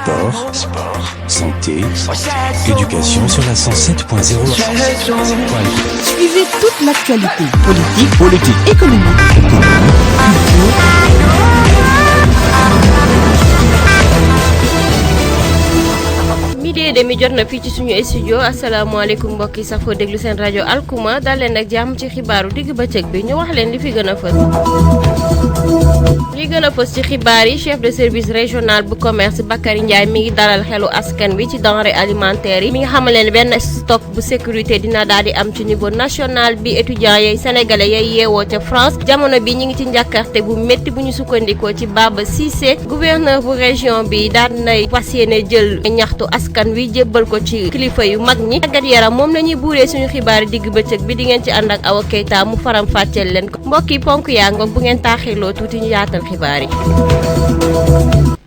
Sport, santé, éducation sur la 107.0. Suivez toute l'actualité politique, économique, midi et demi jot na fii ci suñu studio asalaamaaleykum mbokk yi safoo déglu seen rajo Alkuma dal leen ak jàmm ci xibaaru digg bëccëg bi ñu wax leen li fi gën a fës. li gën a fës ci xibaar yi chef de service régional bu commerce Bakary Ndiaye mi ngi dalal xelu askan wi ci denrées alimentaires yi mi nga xamal leen benn stock bu sécurité dina daal di am ci niveau national bi étudiants yay sénégalais yay yeewoo ca France jamono bi ñi ngi ci njàkkarte bu métti bu ñu sukkandikoo ci Baba Cissé gouverneur bu région bi daal nay fas yéene jël ñaxtu askan wi jébbal ko ci kilifa yu mag ñi tàggat yaram moom la ñuy buuree suñu xibaar digg bëccëg bi di ngeen ci ànd ak Awa Keita mu faram fàcceel leen ko mbokk yi ponk yaa ngoog bu ngeen taaxirloo tuuti ñu yaatal xibaar yi.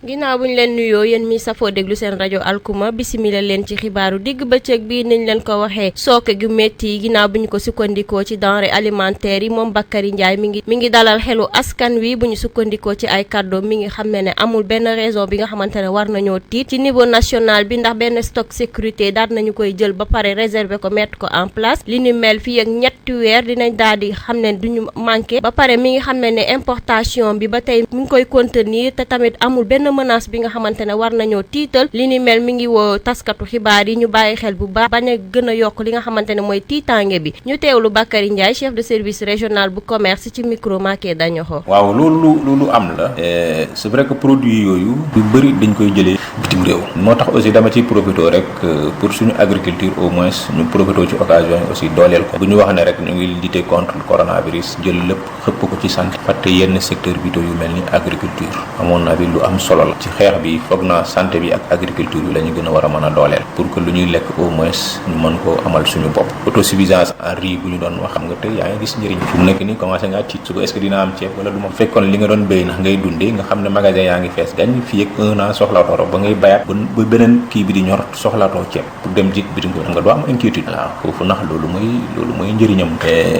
ginnaaw bu ñu leen nuyoo yéen mi safoo déglu seen rajo Alkuma bisimila leen ci xibaaru digg bëccëg bi niñ leen ko waxee sooke gu métti yi ginnaaw bu ñu ko sukkandikoo ci denrées alimentaires yi moom Bakary Ndiaye mi ngi dalal xelu askan wi bu ñu sukkandikoo ci ay kàddoom mi ngi xam ne amul benn raison bi nga xamante ne war nañoo tiit ci niveau national bi ndax benn stock sécurité daal nañu koy jël ba pare réserver ko mettre ko en place li ni mel fii ak ñetti weer dinañ daal di xam ne duñu manqué ba pare mi ngi xam ne importation bi ba tey mi ngi koy contenir te tamit amul benn menace bi nga xamante ne war nañoo tiital li ni mel mi ngi woo taskatu xibaar yi ñu bàyyi xel bu baax bañ a gën a yokk li nga xamante ne mooy tiitaange bi ñu teewlu Bakary Ndiaye chef de service régional bu commerce ci micro Maké Dañoxo. waaw loolu am la c'est vrai que produit yooyu yu bëri dañ koy jëlee bitim réew moo tax aussi dama ciy profité rek pour suñu agriculture au moins ñu profité ci occasion yi aussi dooleel ko bu ñu wax ne rek ñu ngi lutter contre le coronavirus jël lépp xëpp ko ci santé fàtte yenn secteur vitaux yu mel ni agriculture amoon na bi lu am solo la ci xeex bi foog naa santé bi ak agriculture bi la ñu gën a war a mën a dooleel pour que lu ñuy lekk au moins ñu mën koo amal suñu bopp autosuffisance en riz bu ñu doon wax xam nga tey yaa ngi gis njëriñ fu mu nekk nii commencé ngaa tiit suba est-ce que dina am ceeb wala du ma fekkoon li nga doon béy ndax ngay dundee nga xam ne magasin yaa ngi fees gañ fii ak 1 an soxlaatoo ba ngay bayaat ba beneen kii bi di ñor soxlaatoo ceeb pour dem jik bitim ko nga doo am inquiétude waaw foofu ndax loolu mooy njëriñam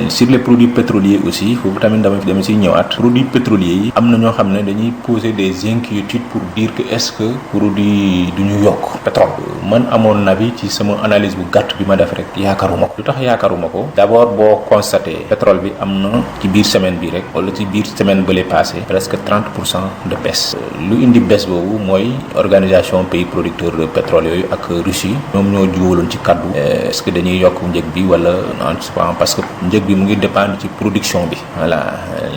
sur les produits pétroliers aussi foofu tamit dama siy ñëwaat produits pétroliers yi am na ñoo xam ne dañuy poser des inquiétudes pour dire que est-ce que produit du ñu yokk pétrole man amoon na bi ci sama analyse bu gàtt bi ma def rek yaakaaruma ko lu tax yaakaaruma ko d'abord boo constaté pétrole bi am na ci biir semaine bi rek wala ci biir semaine bële passé presque 30% de baisse lu indi baisse boobu mooy organisation pays producteurs de pétrole yooyu ak Russie ñoom ñoo jubaloon ci kaddu est-ce que dañuy yokk njëg bi wala en tout cas parce que njëg bi mu ngi dépendre ci production bi voilà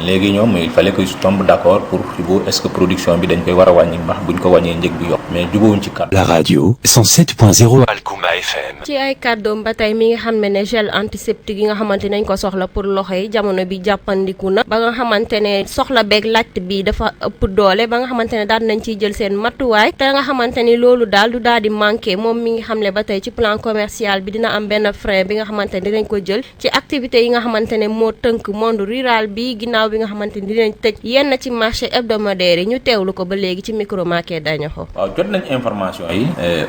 léegi ñoom il fallait que je tombe d'accord pour jubóo est-ce que production bi dañ koy war a wàññi ndax buñ ko wàññee njëg bi yokk mais jubóowuñ ci kaddu. La radio 107.0 Alkuma FM. ci ay kàddoom ba tey mi nga xam ne gel antiseptique yi nga xamante nañ ko soxla pour loxo yi jamono bi jàppandiku na ba nga xamante ne soxla beeg laajte bi dafa ëpp doole ba nga xamante ne daal nañ ciy jël seen matuwaay te nga xamante ni loolu daal du daal di manqué moom mi ngi xamle ba tey ci plan commercial bi dina am benn frein bi nga xamante ne dinañ ko jël ci activités yi nga xamante ne moo tënk monde rural bi ginnaaw bi nga xamante ni dinañ tëj yenn ci marché hebdomadaire yi ñu teewlu ko ba léegi ci micro Maké Dañoxo. waaw jot nañ information yi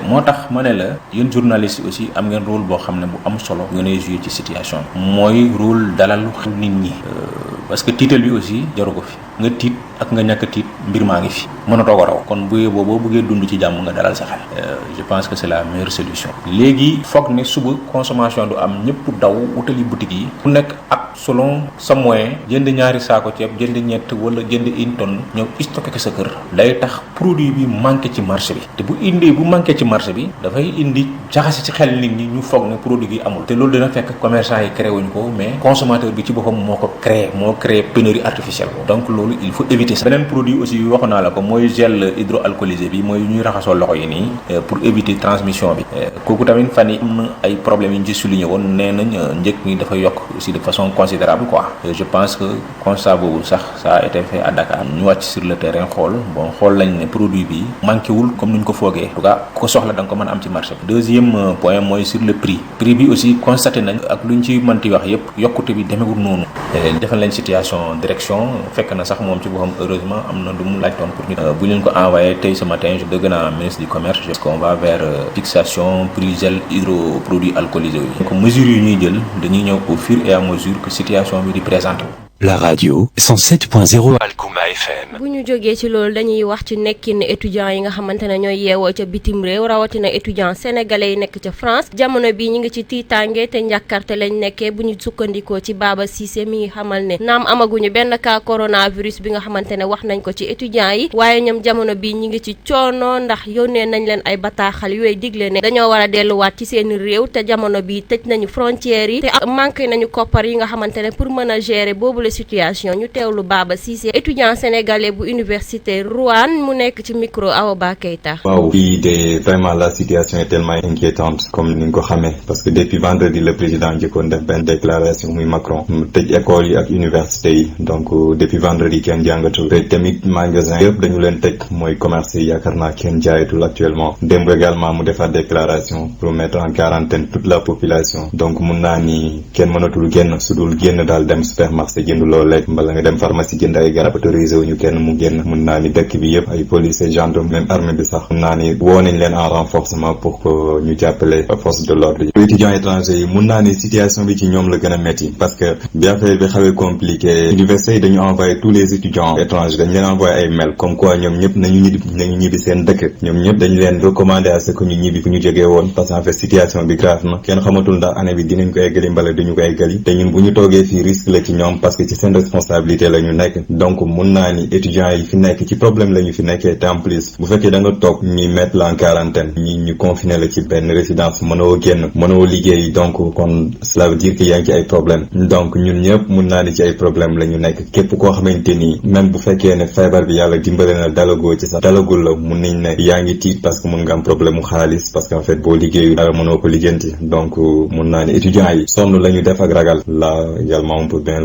moo tax ma ne la yéen journalistes yi aussi am ngeen rôle boo xam ne bu am solo ngeen ay jouer ci situation mooy rôle dalalu nit ñi parce que tiital bi aussi jaru ko fi nga tiit ak nga ñàkk tiit mbir maa ngi fi mënatoo ko raw kon bu yeboo boo bëggee dund ci jàmm nga dalal sa xel je pense que c'est la meilleure solution léegi foog ne suba consommation du am ñëpp daw wutali boutique yi ku nekk ak selon sa moyen jënd ñaari saako ceeb jënd ñett wala jënd une tonne ñëw stocké ko sa kër day tax produit bi manqué ci marché bi te bu manqué ci marché bi dafay indi jaxase ci xel nit ñi ñu foog ne produit yi amul te loolu dina fekk commerçant yi créé wuñ ko mais consommateur bi ci boppam moo créé pénurie artificielle donc loolu il faut éviter ça beneen produit aussi waxoon naa la ko mooy gel hydroalcoolisé bi mooy ñuy raxasoo loxo yi nii pour éviter transmission bi kooku tamit fan yi am na ay problèmes yi ñu ci souligné woon nee nañ njëg mi dafa yokk aussi de façon considérable quoi je pense que constat boobu sax ça a été fait à Dakar ñu wàcc sur le terrain xool lañ ne produit bi manqué wul comme ni ñu ko foogee en tout cas ku ko soxla da nga ko mën a am ci marché bi deuxième point mooy sur le prix bi aussi constaté nañ ak lu ñu ci mënti wax yépp yokkute bi demewul noonu defal lañ situation direction fekk na sax moom ci boppam heureusement am na lu mu laajtoon pour ñu bu leen ko envoyé tey ce matin je dëgg naa ministre du commerce je pense qu'on va vers fixation prix gel hydroproduits alcoolisés yi donc mesures yu ñuy jël dañuy ñëw au fur et à mesure que situation bi di présenté La radio 107.0 Alkouma FM. bu ñu jógee ci loolu dañuy wax ci nekkin étudiants yi nga xamante ne ñooy yeewoo ca bitim réew rawatina étudiants sénégalais yi nekk ca France jamono bi ñu ngi ci tiitaange te njàkkarte lañ nekkee bu ñu sukkandikoo ci Baba Cissé mi ngi xamal ne naam amaguñu benn cas coronavirus bi nga xamante ne wax nañ ko ci étudiants yi waaye ñoom jamono bi ñu ngi ci coono ndax yónnee nañ leen ay bataaxal yooyu digle ne dañoo war a delluwaat ci seen réew te jamono bi tëj nañu frontières yi te manqué nañu koppar yi nga xamante ne pour mën a gérer boobu la situation ñu teewlu Baba Cissé étudiant sénégalais bu université Rouen mu nekk ci micro Awa Keita. waaw fii de vraiment la situation est tellement inquiétante comme ni nga ko xamee parce que depuis vendredi le président njëkkoon def benn déclaration muy Macron mu tëj école yi ak université yi donc depuis vendredi kenn jàngatul te tamit magasin yëpp dañu leen tëj mooy commerce yi yaakaar naa kenn jaayatul actuellement démb également mu defaat déclaration pour mettre en quarantaine toute la population donc mun naa ni kenn mënatul génn su dul génn daal dem supermarché jënd loo lekk mbala nga dem pharmacie jënd ay garab autorisé wuñu kenn mu génn mun naa ni dëkk bi yëpp ay police et gendarme même armée bi sax mun naa ni woo nañ leen en renforcement pour que ñu jàppale force de l'ordre yi étudiants étrangers yi mun naa ni situation bi ci ñoom la gën a métti parce que bi affaire bi xawee compliqué université yi dañu envoyé tous les étudiants étrangers dañu leen envoyé ay mail comme quoi ñoom ñëpp nañu ñibbi seen dëkk ñoom ñëpp dañu leen recommandé à ce que ñu ñibbi fu ñu jógee woon parce que en fait situation bi grave na kenn xamatul ndax année bi dinañ ko eggali mbala duñu ko eggali te ñun bu ñu toogee fii risque la ci ñoom parce que ci seen responsabilité la ñu nekk donc mun naa ni étudiants yi fi nekk ci problème la ñu fi nekkee te en plus bu fekkee da nga toog ñi mettre la en quarantaine ñu confiné la ci benn résidence mënoo génn mënoo liggéey donc kon cela veut dire que yaa ngi ci ay problème donc ñun ñëpp mun naa ni ci ay problème la ñu nekk képp koo xamante ni même bu fekkee ne feebar bi yàlla dimbale na dalagoo ci sax dalagul la mun nañ ne yaa ngi tiit parce que mun nga am problème mu xaalis parce que en fait boo liggéeyu dara mënoo ko lijjanti donc mun naa ni étudiants yi sonn la ñu def ak ragal là également on peut bien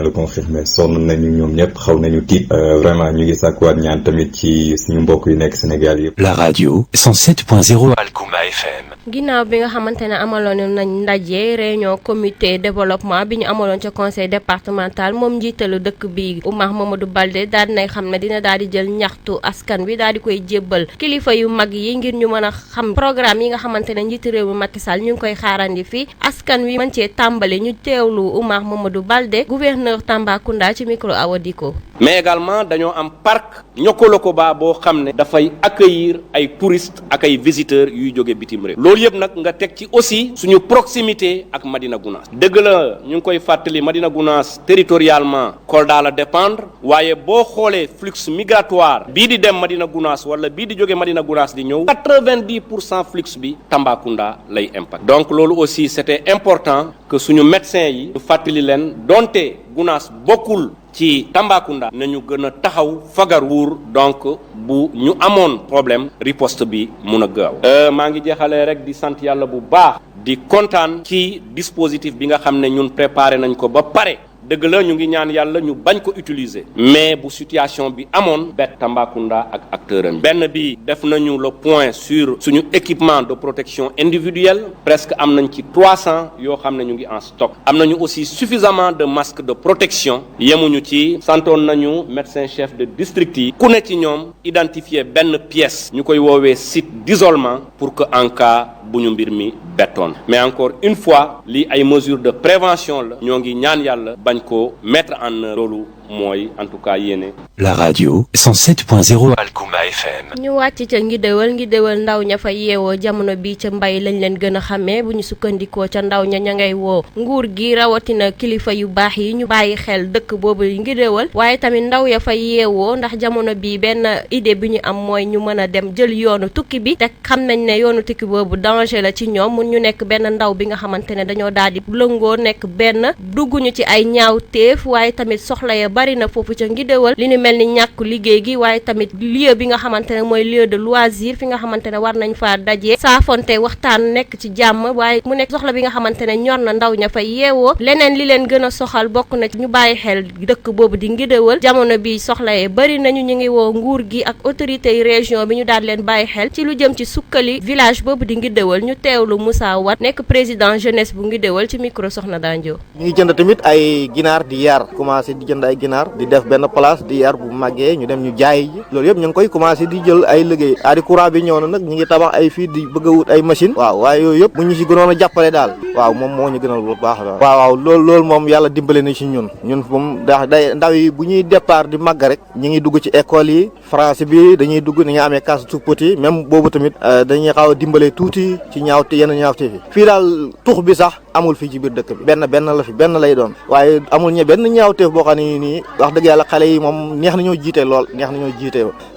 le confirmer sonn nañu ñoom ñëpp xaw nañu tiit vraiment ñu ngi sàkkuwaat ñaan tamit ci suñu mbokk yu nekk Sénégal yëpp. La radio 107.0 Alkouma FM. ginnaaw bi nga xamante ne amaloon nañ ndaje réunion comité développement bi ñu amaloon ca conseil départemental moom njiitalu dëkk bi Oumar Mamadou Baldé daal dinay xam ne dina daal di jël ñaxtu askan wi daal di koy jébbal kilifa yu mag yi ngir ñu mën a xam programme yi nga xamante ne njiitu réew mi Macky Sall ñu ngi koy xaarandi fii askan wi mën cee tàmbali ñu teewlu Oumar Mamadou Baldé gouverneur Tambacounda ci micro Awa Diko. mais également dañoo am parc Niokolo-Koba boo xam ne dafay accueillir ay touristes ak ay visiteurs yuy jóge bitim réew loolu yëpp nag nga teg ci aussi suñu proximité ak Madina Gounass dëgg la ñu ngi koy fàttali Madina Gounass territorialement Kolda la dépendre waaye boo xoolee flux migratoire bii di dem Madina Gounass wala bii di jóge Madina Gounass di ñëw 90% flux bi Tambacounda lay impact donc loolu aussi c'était important que suñu médecins yi ñu fàttali leen donte Gounass bokkul ci Tambacounda nañu gën a taxaw fagaruur donc bu ñu amoon problème riposte bi mun a gaaw maa ngi jeexalee rek di sant yàlla bu baax di kontaan ci dispositif bi nga xam ne ñun préparé nañ ko ba pare dëgg la ñu ngi ñaan yàlla ñu bañ ko utiliser mais bu situation bi amoon bet Tambacounda ak acteur am benn bi def nañu le point sur suñu équipement de protection individuelle presque am nañ ci 300 yoo xam ne ñu ngi en stock am nañu aussi suffisamment de masques de protection yemuñu ci santoon nañu médecin chef de district yi ku ne ci ñoom identifier benn pièce ñu koy woowee site d'isolement pour que en cas bu ñu mbir mi bettoon mais encore une fois lii ay mesures de prévention la ñoo ngi ñaan yàlla bañ ko mettre en œuvre loolu mooy en tout cas yéene. La radio 107.0 Alkouma FM. ñu wàcc ca Ngidéwal ndaw ña fa yeewoo jamono bi ca mbay lañ leen gën a xamee bu ñu sukkandikoo ca ndaw ña ngay woo nguur gi rawatina kilifa yu baax yi ñu bàyyi xel dëkk boobu Ngidéwal waaye tamit ndaw ya fa yeewoo ndax jamono bi benn idée bi ñu am mooy ñu mën a dem jël yoonu tukki bi te xam nañ ne yoonu tukki boobu danger la ci ñoom mun ñu nekk benn ndaw bi nga xamante ne dañoo daal di lëngoo nekk benn dugguñu ci ay ñaawteef waaye tamit soxla ya bari na foofu ca Ngidéwal li ñu mel ni ñàkk liggéey gi waaye tamit lieu bi nga xamante ne mooy lieu de loisir fi nga xamante ne war nañ faa dajee saafonte waxtaan nekk ci jàmm waaye mu nekk soxla bi nga xamante ne ñor na ndaw ña fa yeewoo leneen li leen gën a soxal bokk na ñu bàyyi xel dëkk boobu di Ngidéwal jamono bi soxla yee bari nañu ñu ngi woo nguur gi ak autorités yi région bi ñu daal leen bàyyi xel ci lu jëm ci sukkali village boobu di Ngidéwal ñu teewlu Moussa Wat nekk président jeunesse bu Ngidéwal ci micro Soxna Dandio. ñu ngi jënd tamit ay ginaar di yar commencé di jënd ay ginaar di def benn place di yar bu màggee ñu dem ñu jaay ji loolu yëpp ñu ngi koy commencé di jël ay liggéey di courant bi ñëw na nag ñu ngi tabax ay fii di bëgg a wut ay machine waaw waaye yooyu yëpp bu ñu si gënoon a jàppale daal waaw moom moo ñu gënal bu baax la waaw loolu moom yàlla dimbale na ci ñun moom day ndaw yi bu ñuy départ di màgg rek ñi ngi dugg ci école yi français bi dañuy dugg ni nga amee classe tout petit même boobu tamit dañuy xaw a dimbale tuuti ci ñaawte yenn ñaawte fi fii daal tux bi sax amul fii ci biir dëkk bi benn la fi benn lay doon waaye amul benn ñaawteef boo xam ne nii wax dëgg yàlla xale yi moom neex nañoo jiite lool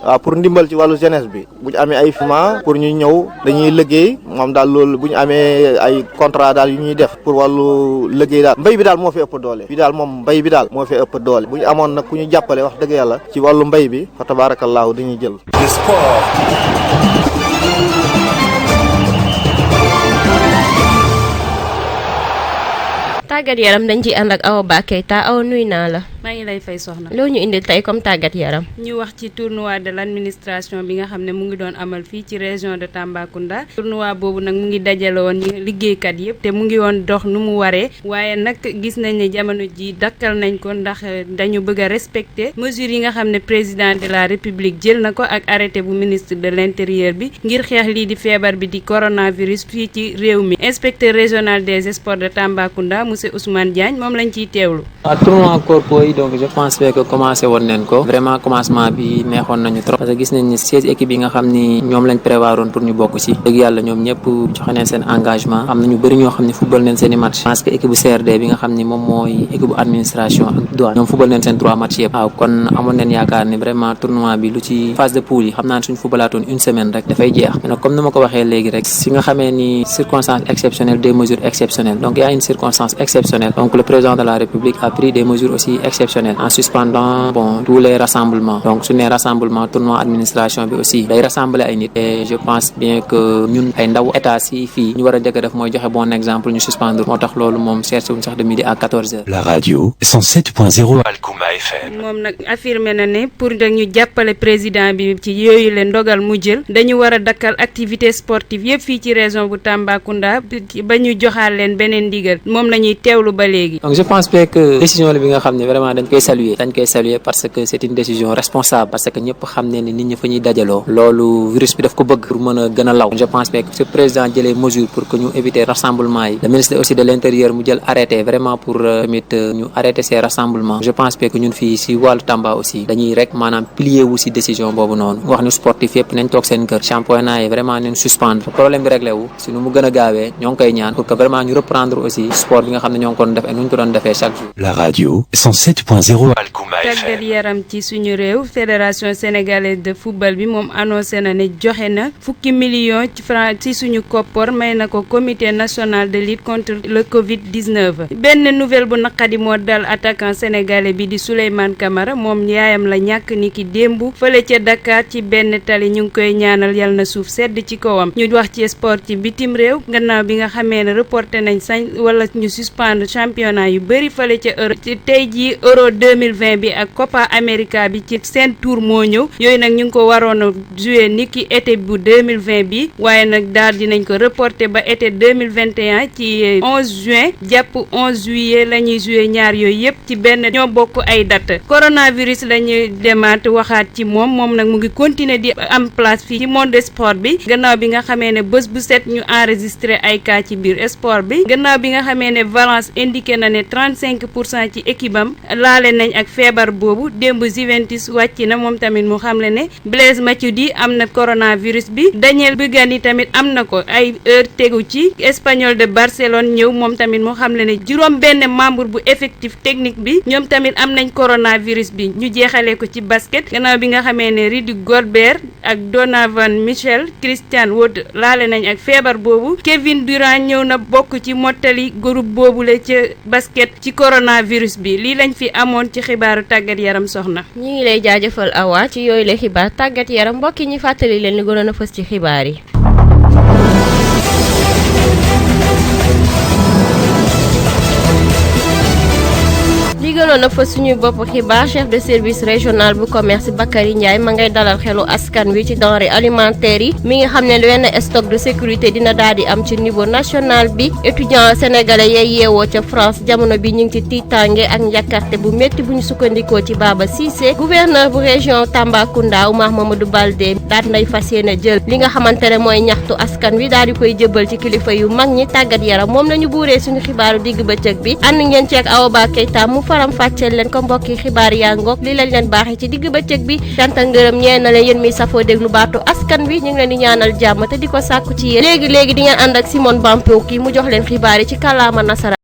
waaw pour ndimbal ci wàllu jeunesse bi bu ñu amee ay financement pour ñu ñëw dañuy liggéey moom daal loolu bu ñu amee ay contrat daal yu ñuy def pour wàllu liggéey daal mbay bi daal moo fi ëpp doole fii daal moom mbay bi daal moo fi ëpp doole bu ñu amoon nag ku ñu jàppale wax dëgg yàlla ci wàllu mbay bi fa tabaarakallaahu dañuy jël tàggat yaram dañ ci ànd ak Awa Ba Keita. Awa nuyu naa la. maa ngi lay fay soxna. loo ñu indil tey comme tàggat yaram. ñu wax ci tournoi de l'administration bi nga xam ne mu ngi doon amal fii ci région de Tambacounda. tournoi boobu nag mu ngi dajale woon liggéeykat yëpp te mu ngi woon dox nu mu waree waaye nag gis nañ ne jamono ji dakkal nañ ko ndax dañu bëgg a respecter mesures yi nga xam ne président de la république jël na ko ak arrêté bu ministre de l'intérieur bi ngir xeex lii di feebar bi di coronavirus fii ci réew mi. inspecteur régional des sports de Tambacounda monsieur Ousmane Diagne moom lañ ciy teewlu. tournoi corpo yi donc je pense que commencé woon nañ ko vraiment commencement bi neexoon nañu trop parce que gis nañ ni 16 équipes yi nga xam ni ñoom lañ prévoiroon pour ñu bokk ci dëgg yàlla ñoom ñëpp joxe neen seen engagement am na ñu bëri ñoo xam ne football neen seen i match parce que équipe bu CRD bi nga xam ni moom mooy équipe bu administration ak douane ñoom football neen seen 3 matchs yëpp waaw kon amoon neen yaakaar ni vraiment tournoi bi lu ci phase de poule yi xam naa ne suñu footballaatoon une semaine rek dafay jeex mais nag comme ni ma ko waxee léegi rek si nga xamee ni circonstances exceptionnelles des mesures exceptionnelles donc il y a une circonstance exceptionnelle donc le président de la République a pris des mesures aussi exceptionnelles en suspendant tous les rassemblements donc su ne rassemblement tournoi administration bi aussi day rassembler ay nit et je pense bien que ñun ay ndaw état si fii ñu war a njëkk a def mooy joxe bon exemple ñu suspendre moo tax loolu moom cherché wuñ sax de midi à 14h. La radio 107.0 Alkouma FM. moom nag affirmé na ne pour ñu jàppale président bi ci yooyu leen ndogal mu jël dañu war a dakkal activité sportive yëpp fii ci région bu Tambacounda ba ñu joxaal leen beneen ndigal moom la ñuy teewlu ba léegi. donc je pense bien que décision la bi nga xam ne vraiment dañ koy saluer parce que c'est une décision responsable parce que ñëpp xam ne ni nit ñi fa ñuy dajaloo loolu virus bi daf ko bëgg pour mën a gën a law je pense bien que ce président jëlee mesure pour que ñu éviter rassemblement yi le ministre aussi de l'intérieur mu jël arrêté vraiment pour tamit ñu arrêter ces rassemblements je pense bien que ñun fii si wàllu Tamba aussi dañuy rek maanaam plier wu si décision boobu noonu wax ni sportif yëpp nañ toog seen kër championnat yi vraiment nañ suspendre problème bi réglé wu si nu mu gën a gaawee ñoo ngi koy ñaan pour que vraiment ñu reprendre aussi sport bi nga xam ne ñoo ngi ko doon def et nu ñu ko doon defee chaque jour. La radio 107.0 Alkouma FM. tàggat yaram ci suñu réew fédération sénégalaise de football bi moom annoncé na ne joxe na fukki millions ci francs ci suñu koppor may na ko comité national de lutte contre le Covid-19. benn nouvelle bu naqadi moo dal attaquant sénégalais bi di Souleymane Camara moom yaayam la ñàkk ni ki démb fële ca Dakar ci benn tali ñu ngi koy ñaanal yal na suuf sedd ci kawam. ñu wax ci sport ci bitim réew gannaaw bi nga xamee ne reporté nañ wala ñu suspendre championnat yu bëri fële ca Euro ci tey jii Euro 2020 bi ak Copa America bi ci seen tour moo ñëw yooyu nag ñu ngi ko waroon a jouer niki été bu 2020 bi waaye nag daal dinañ ko reporter ba été 2021 ci 11 juin jàpp 11 juillet la ñuy jouer ñaar yooyu yëpp ci benn ñoo bokk ay date coronavirus la ñuy demaat waxaat ci moom nag mu ngi continuer di am place fii ci monde sport bi gannaaw bi nga xamee ne bés bu set ñu enregistré ay cas ci biir sport bi gannaaw bi nga xamee ne Valence indiqué na ne 35% ci équipe am laale nañ ak feebar boobu démb Juventus wàcc na moom tamit mu xamle ne Blaise Matuidi am na coronavirus bi Daniel Bugani tamit am na ko ay heure tegu ci Espagnol de Barcelone ñëw moom tamit mu xamle ne juróom benn membre bu effectif technique bi ñoom tamit am nañ coronavirus bi ñu jeexalee ko ci basket gannaaw bi nga xamee ne Rudy Gobert ak Donovan Mitchell Christian Wood laale nañ ak feebar boobu Kevin Durant ñëw na bokk ci mottali groupe boobule ca basket ci coronavirus bi lii lañ fi amoon ci xibaaru tàggat yaram soxna. ñu ngi lay jaajëfal Awa ci yooyu la xibaar tàggat yaram mbokk yi ñu fàttali leen li gënoon a fës ci xibaar yi. li li gënoon a fa suñu bopp xibaar chef de service régional bu commerce Bakary Ndiaye ma ngay dalal xelu askan wi ci denrées alimentaires yi mi nga xam ne wenn stock de sécurité dina daal di am ci niveau national bi étudiant sénégalais yay yeewoo ca France jamono bi ñu ngi ci tiitange ak njàkkarte bu métti bu ñu sukkandikoo ci Baba Cissé gouverneur bu région Tambacounda Oumar Mamadou Baldé daal nay fas yéene jël li nga xamante ne mooy ñaxtu askan wi daal di koy jëbal ci kilifa yu mag ñi tàggat yaram moom lañu buuree suñu xibaaru digg bëccëg bi ànd ngeen ceeg Awa Keita mu faram fàcceel leen ko mbokki xibaar yaa ngoog li lañ leen baaxee ci digg bëccëg bi cant ak ngërëm ñeen na leen yéen mi safoo déglu baatu askan wi ñu ngi leen di ñaanal jàmm te di ko sàkku ci yéen léegi di ngeen ànd ak Simone Bampo kii mu jox leen xibaar yi ci kàllaama nasara